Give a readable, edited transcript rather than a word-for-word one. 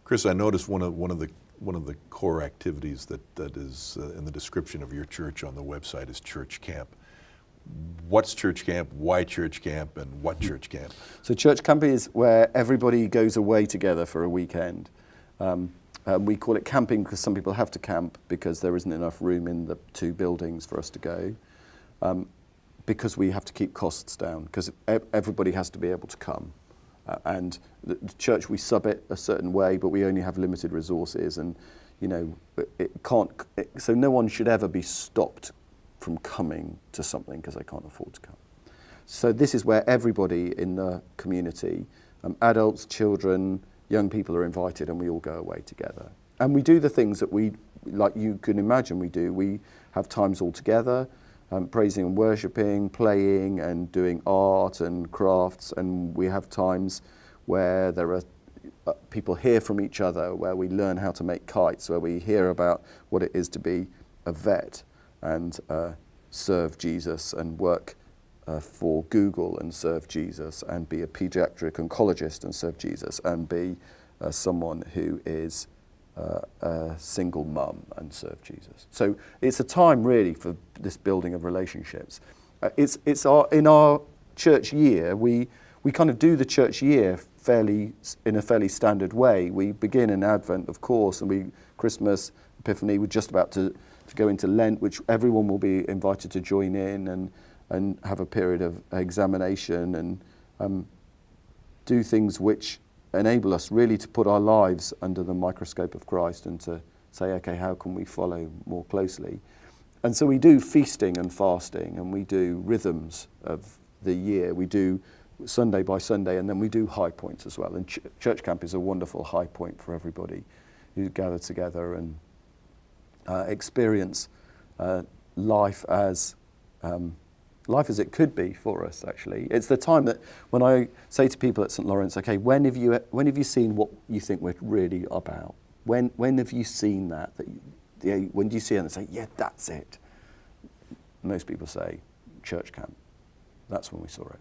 Chris, I noticed one of the core activities that is in the description of your church on the website is church camp. What's church camp? Why church camp? And what church camp? So church camp is where everybody goes away together for a weekend. We call it camping because some people have to camp because there isn't enough room in the 2 buildings for us to go. Because we have to keep costs down, because everybody has to be able to come. And the church, we sub it a certain way, but we only have limited resources, and so no one should ever be stopped from coming to something because they can't afford to come. So this is where everybody in the community, adults, children, young people are invited, and we all go away together. And we do the things that like you can imagine we do. We have times all together, praising and worshipping, playing and doing art and crafts, and we have times where there are people hear from each other, where we learn how to make kites, where we hear about what it is to be a vet and serve Jesus, and work for Google and serve Jesus, and be a pediatric oncologist and serve Jesus, and be someone who is a single mum and serve Jesus. So it's a time really for this building of relationships. In our church year, we kind of do the church year in a fairly standard way. We begin in Advent, of course, and Christmas, Epiphany. We're just about to go into Lent, which everyone will be invited to join in and have a period of examination and do things which enable us really to put our lives under the microscope of Christ and to say, okay, how can we follow more closely? And so we do feasting and fasting, and we do rhythms of the year. We do Sunday by Sunday, and then we do high points as well. And church camp is a wonderful high point for everybody who gather together and experience life as it could be for us, actually. It's the time that when I say to people at St. Laurence, okay, when have you seen what you think we're really about? When have you seen that? When do you see it and say, yeah, that's it? Most people say church camp. That's when we saw it.